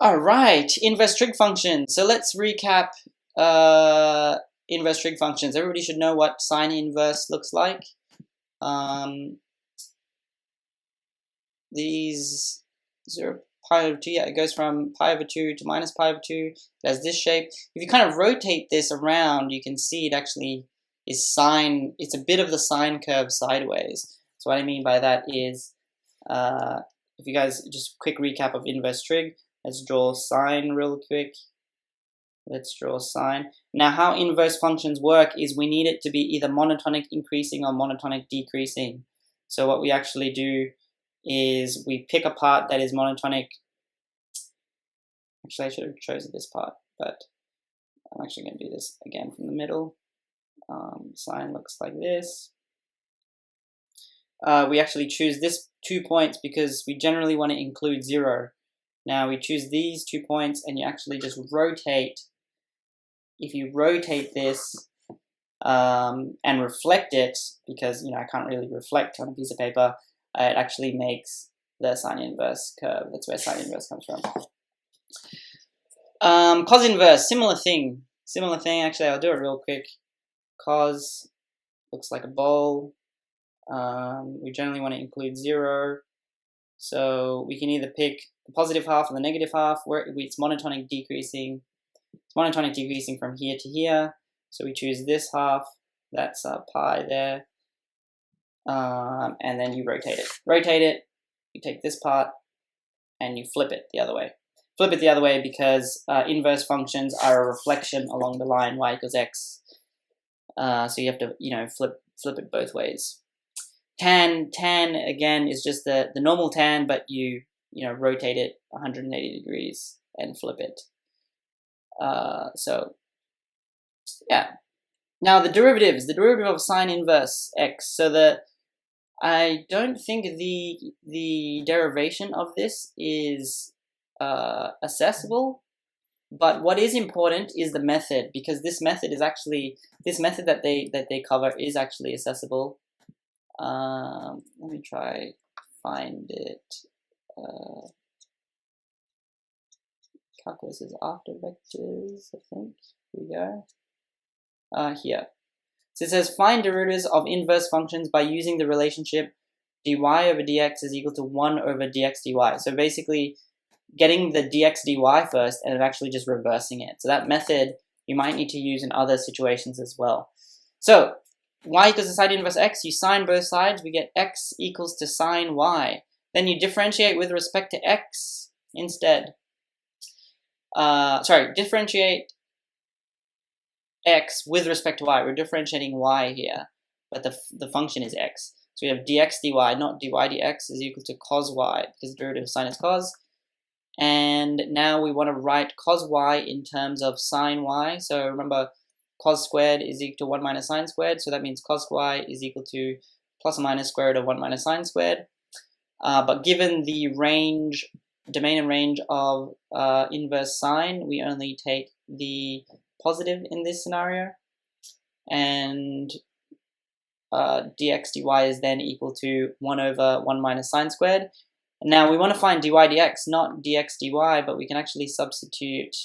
All right, inverse trig function. So let's recap inverse trig functions. Everybody should know what sine inverse looks like. These 0 pi over 2, yeah, it goes from pi over 2 to minus pi over 2. It has this shape. If you kind of rotate this around, you can see it actually is sine. It's a bit of the sine curve sideways. So what I mean by that is, if you guys, just quick recap of inverse trig. Let's draw sine real quick. Let's draw sine. Now how inverse functions work is we need it to be either monotonic increasing or monotonic decreasing. So what we actually do is we pick a part that is monotonic. Actually, I should have chosen this part, but I'm actually going to do this again from the middle. Sine looks like this. We actually choose this 2 points because we generally want to include 0. Now we choose these 2 points and you actually just rotate. If you rotate this and reflect it, because I can't really reflect on a piece of paper, it actually makes the sine inverse curve. That's where sine inverse comes from. Cos inverse, similar thing. Actually, I'll do it real quick. Cos looks like a bowl. We generally want to include 0. So we can either pick the positive half or the negative half, where it's monotonic decreasing. It's monotonic decreasing from here to here. So we choose this half, that's pi there. And then you rotate it. You take this part and you flip it the other way. Flip it the other way because inverse functions are a reflection along the line y equals x. So you have to, flip it both ways. Tan again is just the normal tan, but you rotate it 180 degrees and flip it. So yeah. Now the derivative of sine inverse x. So I don't think the derivation of this is accessible, but what is important is the method, because this method that they cover is actually accessible. Let me try find it. Calculus is after vectors, I think. Here we go. Here. So it says find derivatives of inverse functions by using the relationship dy over dx is equal to 1 over dx dy. So basically getting the dx dy first and actually just reversing it. So that method you might need to use in other situations as well. So y equals to sine inverse x, you sine both sides, we get x equals to sine y. Then you differentiate with respect to x instead. Differentiate x with respect to y. We're differentiating y here, but the function is x. So we have dx dy, not dy dx, is equal to cos y, because the derivative of sine is cos. And now we want to write cos y in terms of sine y. So remember, cos squared is equal to 1 minus sine squared, so that means cos y is equal to plus or minus square root of 1 minus sine squared. But given the domain and range of inverse sine, we only take the positive in this scenario, and dx dy is then equal to 1 over 1 minus sine squared. And now we want to find dy dx, not dx dy, but we can actually substitute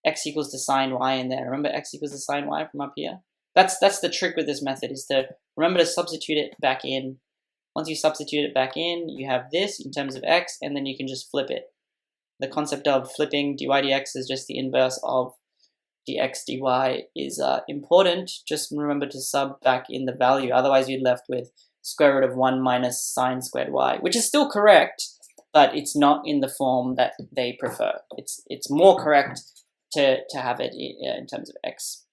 x equals to sine y in there. Remember x equals to sine y from up here? That's the trick with this method, is to remember to substitute it back in. Once you substitute it back in, you have this in terms of x, and then you can just flip it. The concept of flipping dy dx is just the inverse of dx dy is important. Just remember to sub back in the value, otherwise you're left with square root of 1 minus sine squared y, which is still correct, but it's not in the form that they prefer. It's more correct to have it in terms of x.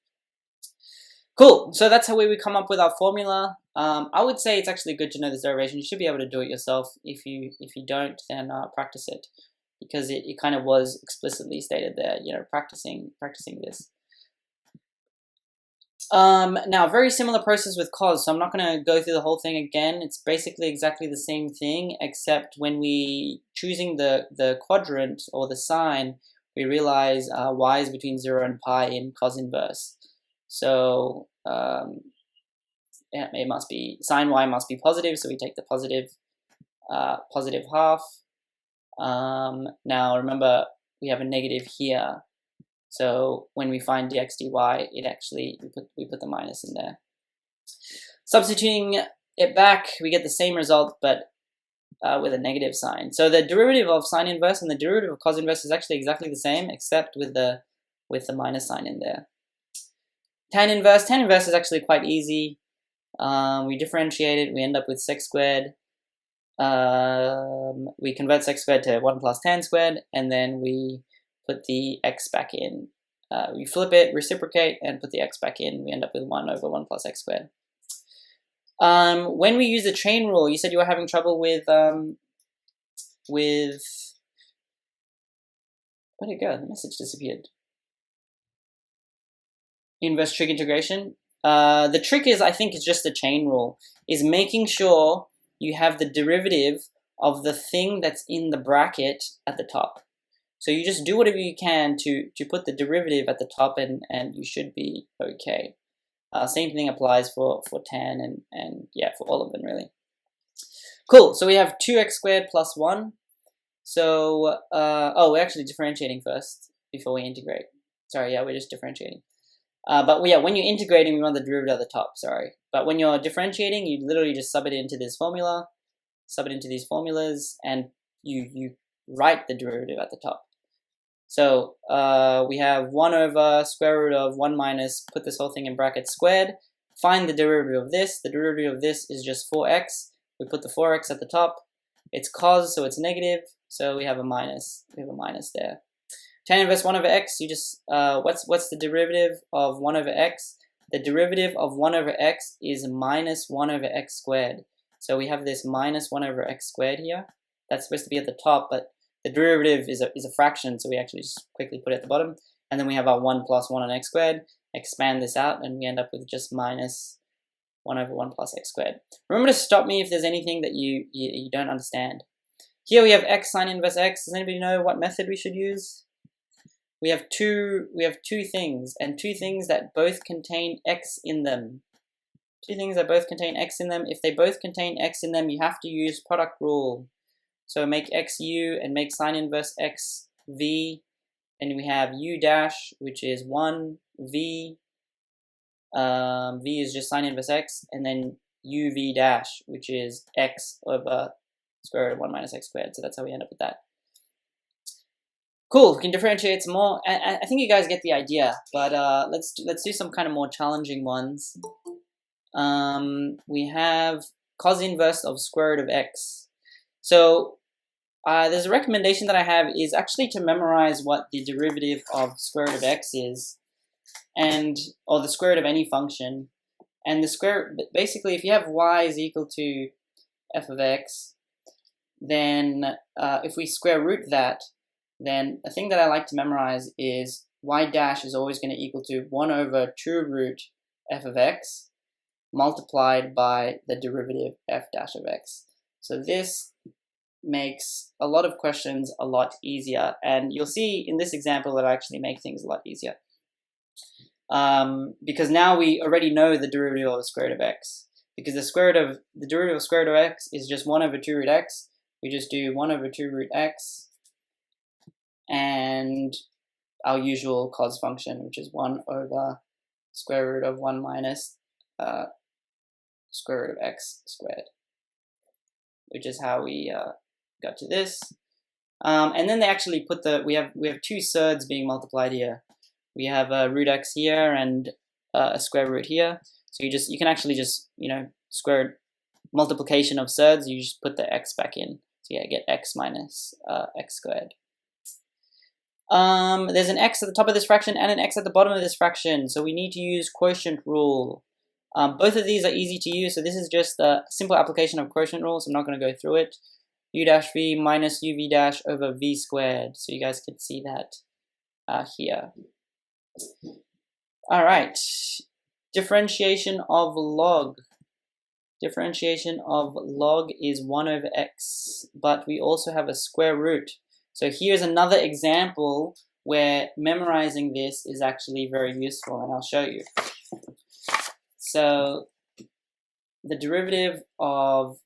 Cool, so that's how we come up with our formula. I would say it's actually good to know this derivation. You should be able to do it yourself. If you don't, then practice it, because it kind of was explicitly stated there, practicing this. Now, very similar process with cos, so I'm not going to go through the whole thing again. It's basically exactly the same thing, except when we choosing the quadrant or the sign, we realize y is between 0 and pi in cos inverse. So it must be, sine y must be positive, so we take the positive half, Now remember, we have a negative here. So when we find dx dy, it actually, we put the minus in there. Substituting it back, we get the same result, but with a negative sign. So the derivative of sine inverse and the derivative of cos inverse is actually exactly the same, except with the minus sign in there. Tan inverse is actually quite easy. We differentiate it, we end up with sec squared. We convert sec squared to 1 plus tan squared, and then we put the x back in. We flip it, reciprocate, and put the x back in. We end up with 1 over 1 plus x squared. When we use the chain rule, you said you were having trouble with where'd it go? The message disappeared. Inverse trig integration. The trick is, I think, is just the chain rule, is making sure you have the derivative of the thing that's in the bracket at the top. So you just do whatever you can to put the derivative at the top, and you should be okay. Same thing applies for tan and yeah, for all of them really. Cool, so we have 2x squared plus 1. So, oh, we're actually differentiating first before we integrate. Sorry, yeah, we're just differentiating. But yeah, when you're integrating, we want the derivative at the top, sorry. But when you're differentiating, you literally just sub it into this formula, sub it into these formulas, and you write the derivative at the top. So we have 1 over square root of 1 minus, put this whole thing in brackets, squared. Find the derivative of this. The derivative of this is just 4x. We put the 4x at the top. It's cos, so it's negative, so we have a minus. We have a minus there. Tan inverse 1 over x, you just, what's the derivative of 1 over x? The derivative of 1 over x is minus 1 over x squared. So we have this minus 1 over x squared here. That's supposed to be at the top, but the derivative is a fraction, so we actually just quickly put it at the bottom. And then we have our 1 plus 1 on x squared. Expand this out, and we end up with just minus 1 over 1 plus x squared. Remember to stop me if there's anything that you don't understand. Here we have x sine inverse x. Does anybody know what method we should use? We have two things, and two things that both contain x in them. Two things that both contain x in them. If they both contain x in them, you have to use product rule. So make x u and make sine inverse x v, and we have u dash, which is 1 v. V is just sine inverse x, and then u v dash, which is x over square root of 1 minus x squared. So that's how we end up with that. Cool, we can differentiate some more. I think you guys get the idea, but let's do some kind of more challenging ones. We have cos inverse of square root of x. So there's a recommendation that I have is actually to memorize what the derivative of square root of x is, or the square root of any function. And the square, basically, if you have y is equal to f of x, then if we square root that, then a thing that I like to memorize is y dash is always going to equal to 1 over 2 root f of x multiplied by the derivative f dash of x. So this makes a lot of questions a lot easier, and you'll see in this example that I actually make things a lot easier. Because now we already know the derivative of the square root of x. Because the derivative of square root of x is just 1 over 2 root x. We just do 1 over 2 root x and our usual cos function, which is 1 over square root of 1 minus square root of x squared, which is how we got to this. And then they actually put we have 2 surds being multiplied here. We have a root x here and a square root here. So you can actually just, square multiplication of surds, you just put the x back in. So yeah, get x minus x squared. There's an x at the top of this fraction and an x at the bottom of this fraction, so we need to use quotient rule. Both of these are easy to use, so this is just a simple application of quotient rule, so I'm not going to go through it. U dash v minus uv dash over v squared, so you guys can see that here. Alright, differentiation of log. Differentiation of log is 1 over x, but we also have a square root. So here's another example where memorizing this is actually very useful, and I'll show you. So the derivative of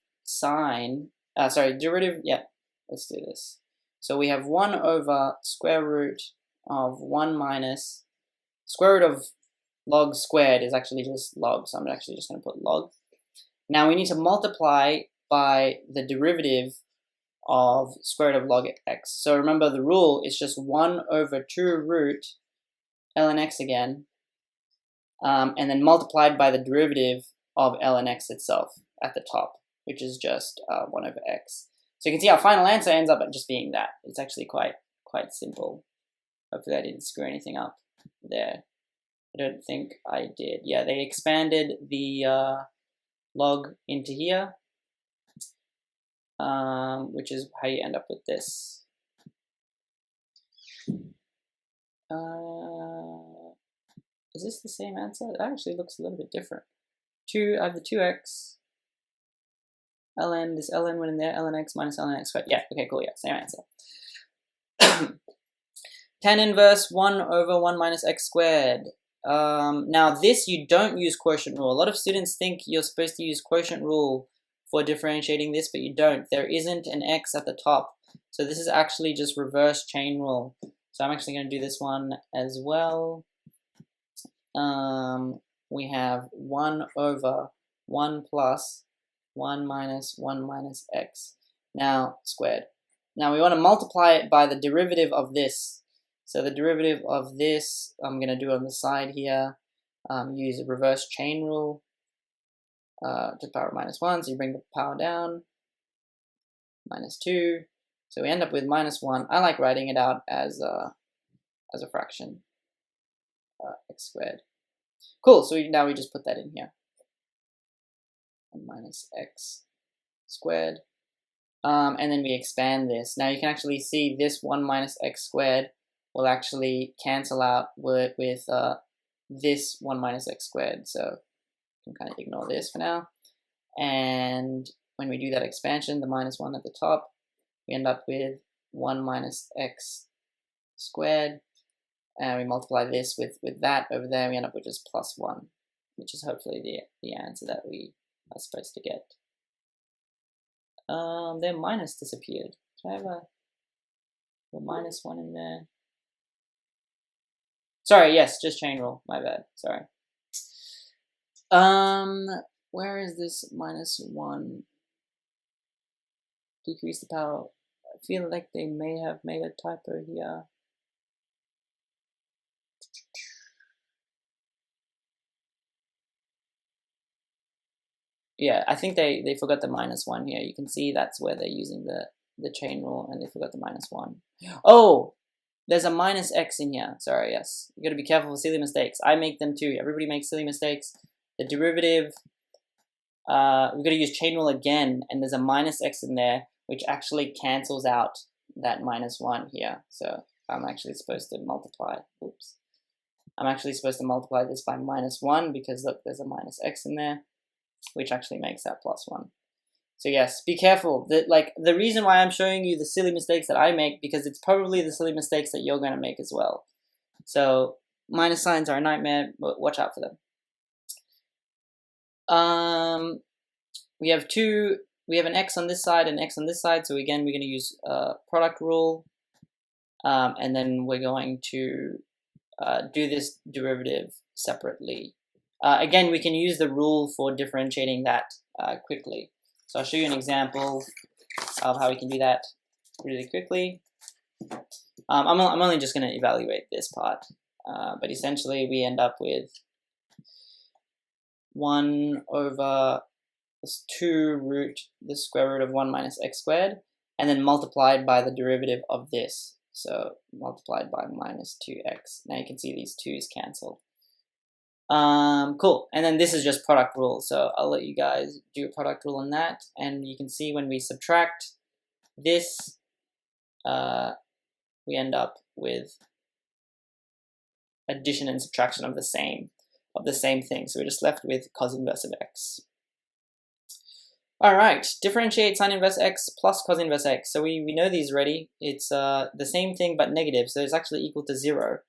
let's do this. So we have 1 over square root of 1 minus square root of log squared is actually just log, so I'm actually just going to put log. Now we need to multiply by the derivative of square root of log x. So remember the rule is just 1 over 2 root ln x again, and then multiplied by the derivative of ln x itself at the top, which is just 1 over x. So you can see our final answer ends up just being that. It's actually quite simple. Hopefully I didn't screw anything up there. I don't think I did. Yeah, they expanded the log into here, which is how you end up with this. Is this the same answer? It actually looks a little bit different. I have the 2x, ln, this ln went in there, ln x minus ln x squared. Yeah, okay, cool, yeah, same answer. Tan inverse 1 over 1 minus x squared. Now this you don't use quotient rule. A lot of students think you're supposed to use quotient rule for differentiating this, but you don't. There isn't an x at the top. So this is actually just reverse chain rule. So I'm actually going to do this one as well. We have 1 over 1 plus 1 minus x. Now squared. Now we want to multiply it by the derivative of this. So the derivative of this, I'm going to do on the side here, use a reverse chain rule to the power of minus 1. So you bring the power down, minus 2. So we end up with minus 1. I like writing it out as a fraction, x squared. Cool, so now we just put that in here. 1 minus x squared. And then we expand this. Now you can actually see this 1 minus x squared will actually cancel out with this 1 minus x squared. So you can kind of ignore this for now. And when we do that expansion, the minus 1 at the top, we end up with 1 minus x squared. And we multiply this with that over there, we end up with just plus 1, which is hopefully the answer that we are supposed to get. Their minus disappeared. Can I have a minus 1 in there? Sorry, yes, just chain rule. My bad. Sorry. Where is this minus 1? Decrease the power. I feel like they may have made a typo here. Yeah, I think they forgot the minus 1 here. You can see that's where they're using the chain rule, and they forgot the minus 1. Oh, there's a minus x in here. Sorry, yes. You gotta be careful with silly mistakes. I make them too. Everybody makes silly mistakes. The derivative, we've got to use chain rule again, and there's a minus x in there, which actually cancels out that minus 1 here. So I'm actually supposed to multiply. Oops. I'm actually supposed to multiply this by minus 1 because look, there's a minus x in there, which actually makes that plus 1. So yes, be careful. The reason why I'm showing you the silly mistakes that I make, because it's probably the silly mistakes that you're going to make as well. So minus signs are a nightmare, but watch out for them. We have an x on this side and x on this side. So again, we're going to use product rule, and then we're going to do this derivative separately. Again, we can use the rule for differentiating that quickly. So I'll show you an example of how we can do that really quickly. I'm only just going to evaluate this part, but essentially we end up with 1 over this 2 root the square root of 1 minus x squared, and then multiplied by the derivative of this. So multiplied by minus 2x. Now you can see these 2's cancel. Cool. And then this is just product rule. So I'll let you guys do a product rule on that. And you can see when we subtract this, we end up with addition and subtraction of the same thing. So we're just left with cos inverse of x. All right, differentiate sine inverse x plus cos inverse x. So we know these already. It's the same thing but negative, so it's actually equal to 0.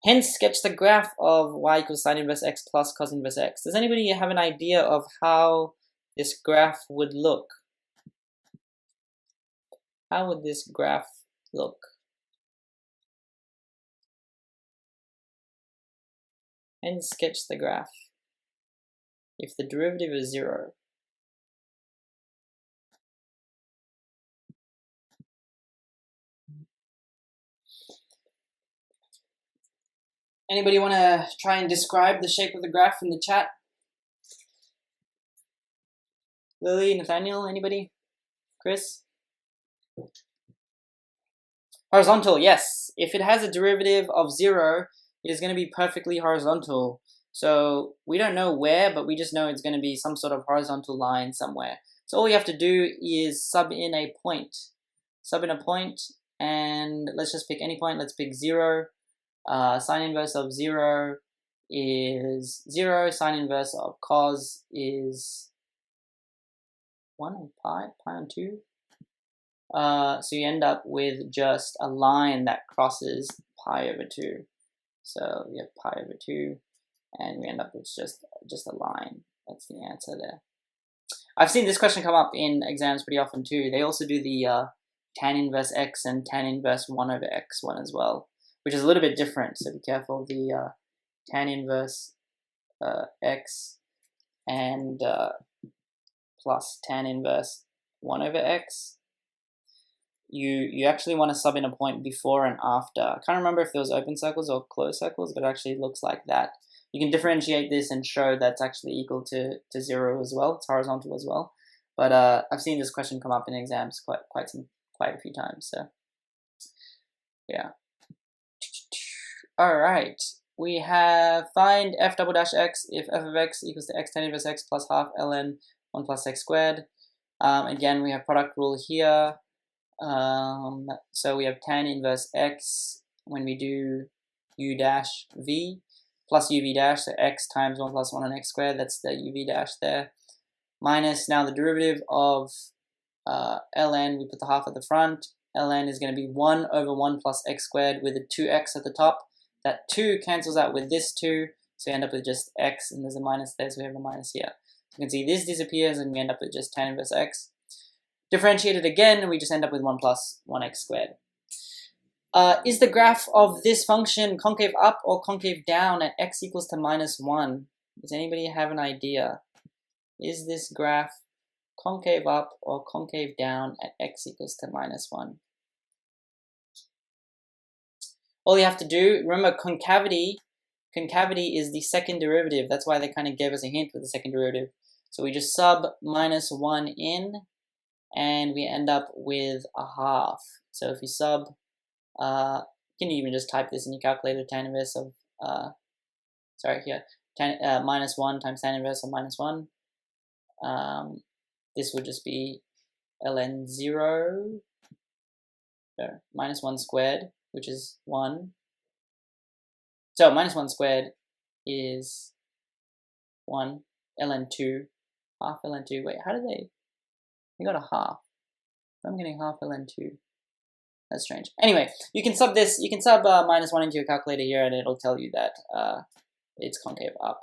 Hence, sketch the graph of y equals sine inverse x plus cos inverse x. Does anybody have an idea of how this graph would look? how would this graph look? And sketch the graph. If the derivative is 0, anybody want to try and describe the shape of the graph in the chat? Lily, Nathaniel, anybody? Chris? Horizontal, yes. If it has a derivative of 0, it is going to be perfectly horizontal. So we don't know where, but we just know it's going to be some sort of horizontal line somewhere. So all you have to do is sub in a point. Sub in a point, and let's just pick any point. Let's pick 0. Sine inverse of 0 is 0. Sine inverse of cos is 1 on pi on 2. So you end up with just a line that crosses pi over 2. So we have pi over 2, and we end up with just a line. That's the answer there. I've seen this question come up in exams pretty often too. They also do the tan inverse x and tan inverse 1 over x one as well, which is a little bit different, so be careful. The tan inverse x and plus tan inverse 1 over x, you actually want to sub in a point before and after. I can't remember if there was open circles or closed circles, but it actually looks like that. You can differentiate this and show that's actually equal to 0 as well. It's horizontal as well. But I've seen this question come up in exams quite a few times. So yeah. All right. We have find f double dash x if f of x equals to x tan inverse x plus half ln 1 plus x squared. Again, we have product rule here. So we have tan inverse x when we do u dash v plus uv dash, so x times 1 plus 1 on x squared, that's the uv dash there, minus now the derivative of ln, we put the half at the front, ln is going to be 1 over 1 plus x squared with a 2x at the top. That 2 cancels out with this 2, so you end up with just x, and there's a minus there, so we have a minus here. So you can see this disappears, and we end up with just tan inverse x. Differentiate it again, and we just end up with 1 plus 1x squared. Is the graph of this function concave up or concave down at x equals to minus 1? Does anybody have an idea? Is this graph concave up or concave down at x equals to minus 1? All you have to do, remember concavity is the second derivative. That's why they kind of gave us a hint with the second derivative. So we just sub minus 1 in, and we end up with a half. So if you sub, you can even just type this in your calculator, tan inverse of, minus 1 times tan inverse of minus 1. This would just be ln 0, minus 1 squared, which is 1. So minus 1 squared is 1, ln 2, half ln 2. Wait, how did they got a half. I'm getting half ln 2. That's strange. Anyway, you can sub this, you can sub minus 1 into your calculator here, and it'll tell you that it's concave up.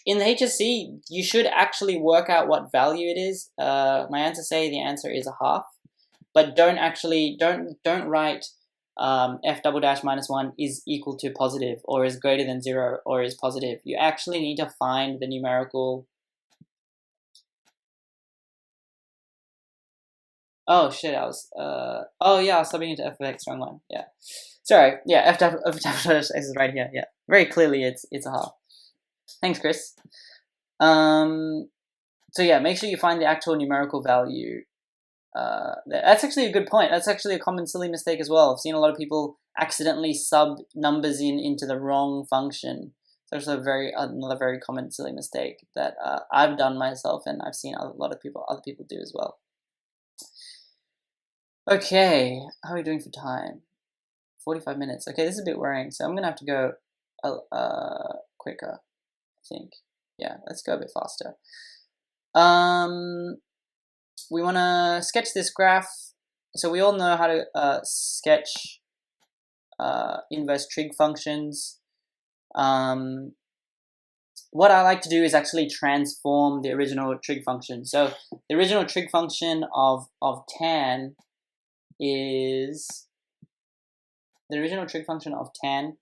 In the HSC, you should actually work out what value it is. My answers say the answer is a half, but don't write f double dash minus 1 is equal to positive, or is greater than 0, or is positive. You actually need to find the numerical. Oh shit, I was subbing into f of x, wrong one, yeah. Sorry, yeah, f dash x is right here, yeah. Very clearly it's a half. Thanks, Chris. So yeah, make sure you find the actual numerical value. That's actually a good point. That's actually a common silly mistake as well. I've seen a lot of people accidentally sub numbers into the wrong function. It's also another very common silly mistake that I've done myself, and I've seen other people do as well. Okay, how are we doing for time? 45 minutes. Okay, this is a bit worrying, so I'm gonna have to go quicker, I think. Yeah, let's go a bit faster. We want to sketch this graph. So we all know how to sketch inverse trig functions. what I like to do is actually transform the original trig function. So the original trig function of tan is, the original trig function of tan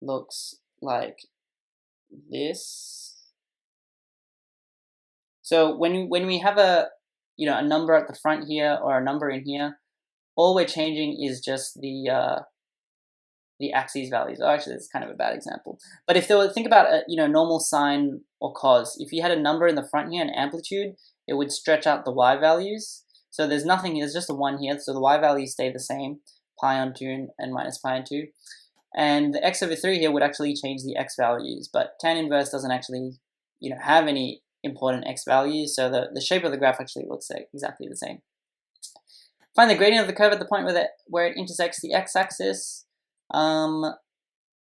looks like this. So when we have a a number at the front here or a number in here, all we're changing is just the axes values. Oh, actually, that's kind of a bad example. But if they were, think about a normal sine or cos. If you had a number in the front here, an amplitude, it would stretch out the y values. So there's nothing. There's just a 1 here. So the y values stay the same, pi on 2 and minus pi on 2. And the x over 3 here would actually change the x values. But tan inverse doesn't actually have any important x values. So the shape of the graph actually looks like exactly the same. Find the gradient of the curve at the point where it intersects the x-axis.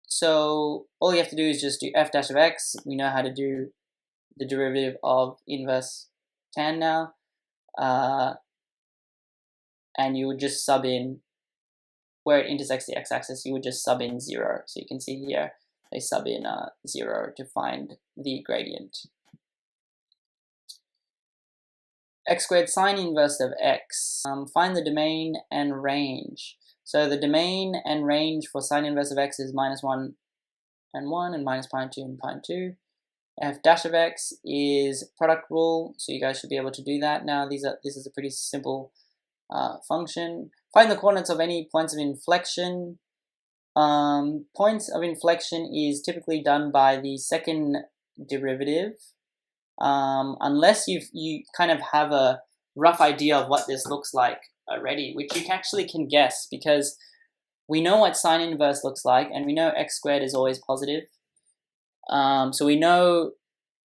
So all you have to do is just do f dash of x. We know how to do the derivative of inverse tan now. And you would just sub in, where it intersects the x-axis, you would just sub in 0. So you can see here, they sub in 0 to find the gradient. X squared sine inverse of x. Find the domain and range. So the domain and range for sine inverse of x is minus 1 and 1 and minus pi and 2 and pi and 2. F dash of x is product rule, so you guys should be able to do that now. This is a pretty simple function. Find the coordinates of any points of inflection. Points of inflection is typically done by the second derivative, unless you kind of have a rough idea of what this looks like already, which you actually can guess, because we know what sine inverse looks like, and we know x squared is always positive. So we know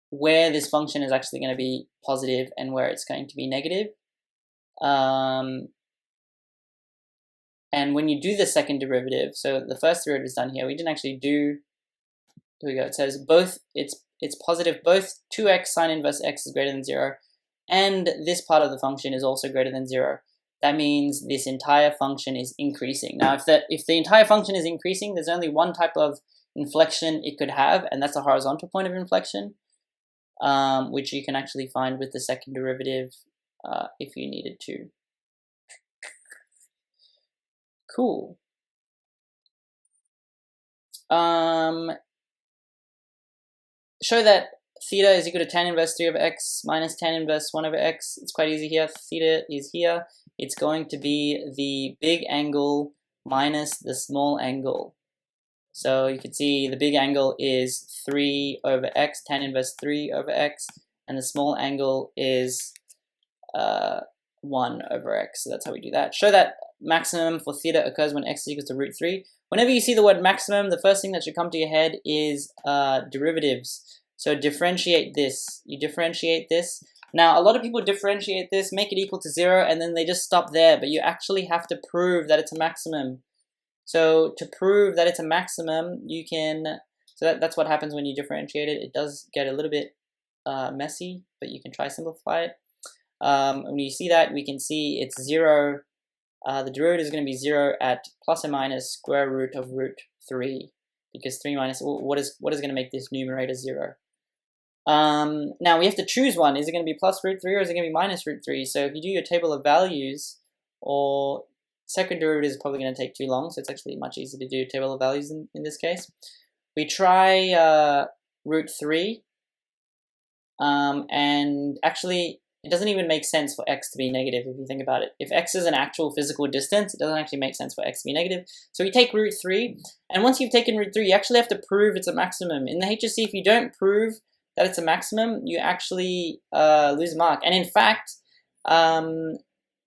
where this function is actually going to be positive and where it's going to be negative. And when you do the second derivative, so the first derivative is done here, we didn't actually do, here we go, it says both, it's positive, both 2x sine inverse x is greater than 0, and this part of the function is also greater than 0. That means this entire function is increasing. Now, if the entire function is increasing, there's only one type of inflection it could have, and that's a horizontal point of inflection, which you can actually find with the second derivative if you needed to. Cool. Show that theta is equal to tan inverse 3 over x minus tan inverse 1 over x. It's quite easy here. Theta is here. It's going to be the big angle minus the small angle. So you can see the big angle is 3 over x, tan inverse 3 over x, and the small angle is 1 over x. So that's how we do that. Show that maximum for theta occurs when x is equal to root 3. Whenever you see the word maximum, the first thing that should come to your head is derivatives. So differentiate this. You differentiate this. Now, a lot of people differentiate this, make it equal to 0, and then they just stop there. But you actually have to prove that it's a maximum. So to prove that it's a maximum, you can, so that's what happens when you differentiate it. It does get a little bit messy, but you can try simplify it. When you see that, we can see it's 0. The derivative is going to be 0 at plus or minus square root of root 3, because 3 minus, what is going to make this numerator 0? Now we have to choose one. Is it going to be plus root 3 or is it going to be minus root 3? So if you do your table of values, or second derivative is probably going to take too long, so it's actually much easier to do a table of values in this case. We try root 3, and actually it doesn't even make sense for x to be negative if you think about it. If x is an actual physical distance, it doesn't actually make sense for x to be negative. So we take root 3, and once you've taken root 3, you actually have to prove it's a maximum. In the HSC, if you don't prove that it's a maximum, you actually lose a mark. And in fact,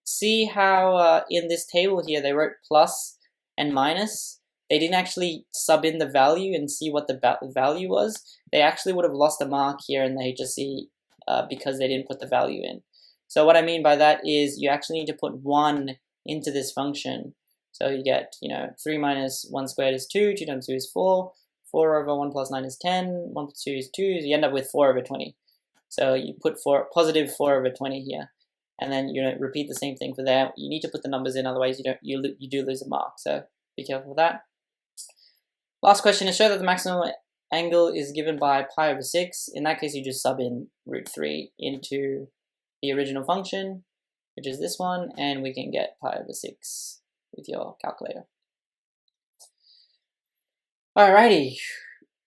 see how in this table here they wrote plus and minus. They didn't actually sub in the value and see what the value was. They actually would have lost a mark here in the HSC because they didn't put the value in. So what I mean by that is you actually need to put 1 into this function. So you get, 3 minus 1 squared is 2, 2 times 2 is 4, 4 over 1 plus 9 is 10, 1 plus 2 is 2, so you end up with 4 over 20. So you put positive 4 over 20 here, and then you repeat the same thing for there. You need to put the numbers in, otherwise you do lose a mark, so be careful with that. Last question is show that the maximum angle is given by pi over 6. In that case, you just sub in root 3 into the original function, which is this one, and we can get pi over 6 with your calculator. Alrighty,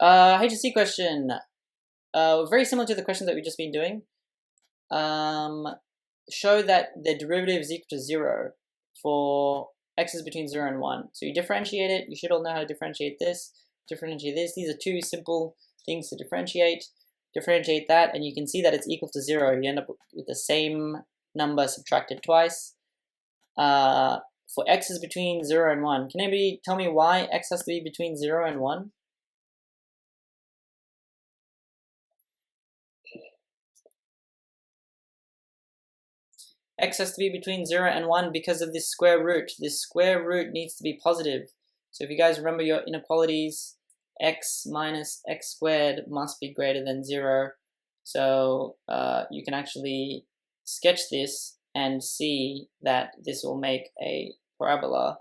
HSC question. Very similar to the questions that we've just been doing. Show that the derivative is equal to 0 for x's between 0 and 1. So you differentiate it. You should all know how to differentiate this, differentiate this. These are two simple things to differentiate. Differentiate that, and you can see that it's equal to 0. You end up with the same number subtracted twice. For x's between 0 and 1. Can anybody tell me why x has to be between 0 and 1? X has to be between 0 and 1 because of this square root. This square root needs to be positive. So if you guys remember your inequalities, x minus x squared must be greater than 0. So you can actually sketch this and see that this will make a parabola,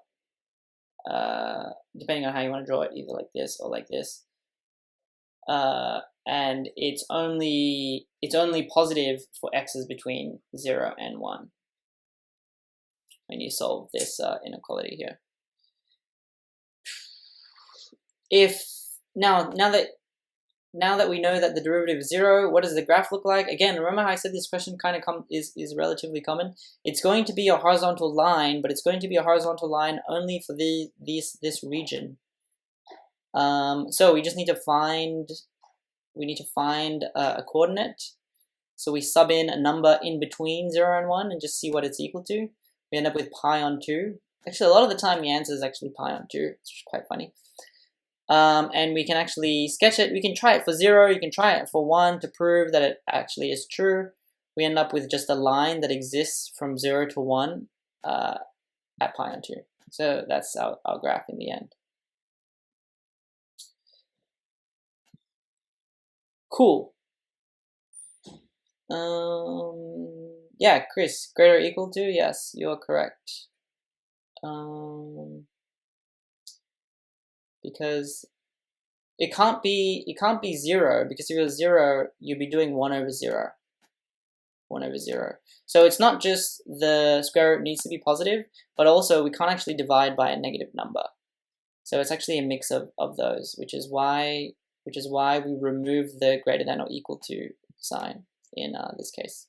depending on how you want to draw it, either like this or like this. And it's only positive for x's between 0 and 1 when you solve this inequality here. If now that we know that the derivative is 0, what does the graph look like? Again, remember how I said this question kind of is relatively common. It's going to be a horizontal line, but it's going to be a horizontal line only for this region. So we just need to find a coordinate. So we sub in a number in between 0 and 1 and just see what it's equal to. We end up with pi on 2. Actually, a lot of the time the answer is actually pi on 2. It's quite funny. And we can actually sketch it. We can try it for 0. You can try it for 1 to prove that it actually is true. We end up with just a line that exists from 0 to 1 at pi on 2. So that's our graph in the end. Cool. Yeah, Chris, greater or equal to? Yes, you're correct. Because it can't be 0, because if it was 0, you'd be doing 1 over 0. 1 over 0. So it's not just the square root needs to be positive, but also we can't actually divide by a negative number. So it's actually a mix of those, which is why we remove the greater than or equal to sign in this case.